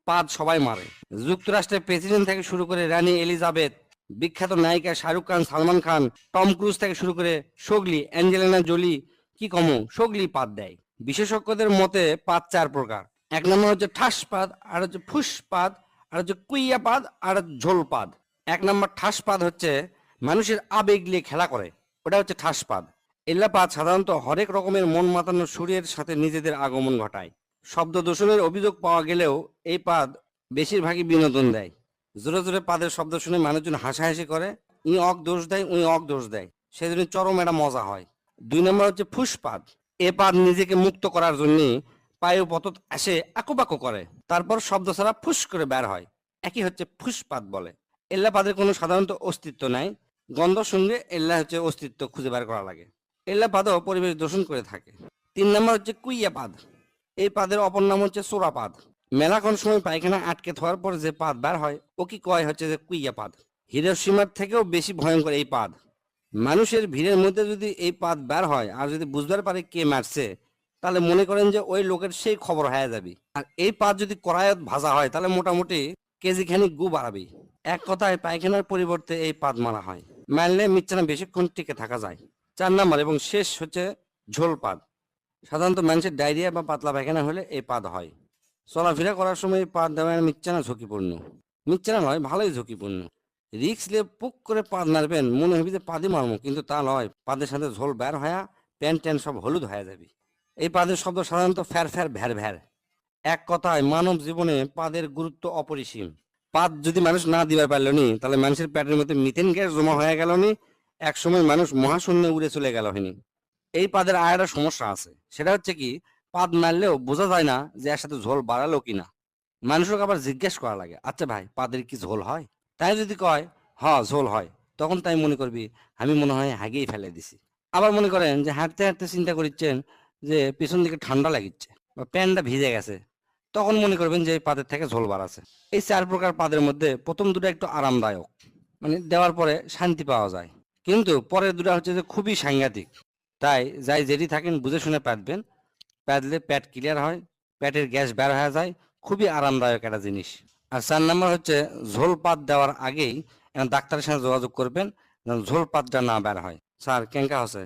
পাদ সবাই মারে। যুক্তরাষ্ট্রের প্রেসিডেন্ট থেকে শুরু করে রানী এলিজাবেথ, বিখ্যাত নায়িকা শাহরুখ খান, সালমান খান, টম ক্রুজ থেকে শুরু করে সোগলি, অ্যাঞ্জেলিনা জোলি, কি কমো সোগলি পাদ দেয়। বিশেষজ্ঞদের মতে পাদ 4 প্রকার। এক নম্বর হচ্ছে ঠাস পাদ, আর হচ্ছে ফুস পাদ, আর হচ্ছে কুইয়া পাদ, আর ঝোল পাদ। 1 নম্বর ঠাস পাদ হচ্ছে মানুষের আবেগ নিয়ে খেলা করে, ওটা হচ্ছে ঠাস পাদ। এল্লা পাদ সাধারণত হরেক রকমের মন মাতানো সুরের সাথে নিজেদের আগমন ঘটায়। শব্দ দূষণের অভিযোগ পাওয়া গেলেও এই পাদ বেশিরভাগই বিনোদন দেয়। জোরে জোরে পাদের শব্দ শুনে মানুষজন হাসাহাসি করে, ই অক দোষ দেয়, উই অক দোষ দেয়, সেজন্য চরম একটা মজা হয়। 2 নম্বর হচ্ছে ফুসপাদ। এ পাদ নিজেকে মুক্ত করার জন্য পায়ে পতত আসে আকুপাকু করে, তারপর শব্দ ছাড়া ফুস করে বের হয়, একই হচ্ছে ফুসপাদ বলে। এল্লা পাদের কোনো সাধারণত অস্তিত্ব নাই, গন্ধ শুনলে এল্লা হচ্ছে অস্তিত্ব খুঁজে বের করা লাগে। এল্লা পাদও পরিবেশ দূষণ করে থাকে। 3 নম্বর হচ্ছে কুইয়া পাদ। এই পাদের অপর নাম হচ্ছে সোরা পাদ। মেলাক্ষণ সময় পায়খানা আটকে থাকার পর যে পাদ বের হয় ও কি কয় হচ্ছে যে কুইয়া পাদ। হিরোশিমার থেকেও বেশি ভয়ঙ্কর এই পাদ। মানুষের ভিড়ের মধ্যে যদি এই পাদ বের হয় আর যদি বুঝতে পারে কে মারছে, তাহলে মনে করেন যে ওই লোকের সেই খবর হয়ে যাবে। আর এই পাদ যদি কড়াইত ভাজা হয় তাহলে মোটামুটি কেজি খানিক গু বাড়াবি। এক কথায় পায়খানার পরিবর্তে এই পাদ মারা হয়, মারলে মিচ্ছানা বেশিক্ষণ টিকে থাকা যায়। 4 নম্বর এবং শেষ হচ্ছে ঝোল পাদ। সাধারণত মানুষের ডায়রিয়া বা পাতলা পায়খানা হলে এই পাদ হয়। চলাফেরা করার সময় এই পাদ দেওয়া মিচ্ছানা ঝুঁকিপূর্ণ। মিচ্ছানা নয়, ভালোই ঝুঁকিপূর্ণ। রিক্স নিয়ে পুক করে পাদ নাড়বেন, মনে হবি যে পাদি মারমো, কিন্তু তা নয়, পাদের সাথে ঝোল বের হয়া প্যান্ট ট্যান্ট সব হলুদ হয়ে যাবে। এই পাদের শব্দ সাধারণত ফ্যার ফ্যার ভ্যার ভ্যার। এক কথায় মানব জীবনে পাদের গুরুত্ব অপরিসীম। পাদ যদি মানুষ না দিবার পারল নি, তাহলে মানুষের পেটের মধ্যে মিথেন গ্যাস জমা হয়ে গেল নি, এক সময় মানুষ মহাশূন্যে উড়ে চলে গেল হয়নি। এই পাদের আর একটা সমস্যা আছে, সেটা হচ্ছে কি, পাদ মারলেও বোঝা যায় না যে এর সাথে ঝোল বাড়ালো কিনা। মানুষকে আবার জিজ্ঞেস করা লাগে, আচ্ছা ভাই পাদের কি ঝোল হয়? তাই যদি কয় হ ঝোল হয়, তখন তাই মনে করবি আমি মনে হয় হাগেই ফেলে দিছি। আবার মনে করেন যে হাঁটতে হাঁটতে চিন্তা করছেন যে পিছন দিকে ঠান্ডা লাগিচ্ছে বা প্যান্টটা ভিজে গেছে, তখন মনে করবেন যে এই পাদের থেকে ঝোল বাড়াছে। এই 4 প্রকার পাদের মধ্যে প্রথম দুটো একটু আরামদায়ক, মানে দেওয়ার পরে শান্তি পাওয়া যায়, কিন্তু পরের দুটো হচ্ছে যে খুবই সাংঘাতিক। তাই যাই যেটি থাকেন বুঝে শুনে পাতবেন, পাতলে পেট ক্লিয়ার হয়, পেটের গ্যাস বের হয়ে যায়, খুবই আরামদায়ক একটা জিনিস। আর 4 নম্বর হচ্ছে ঝোল পাত দেওয়ার আগেই ডাক্তারের সাথে যোগাযোগ করবেন যেন ঝোল পাতটা না বের হয়। স্যার কেঙ্কা হচ্ছে?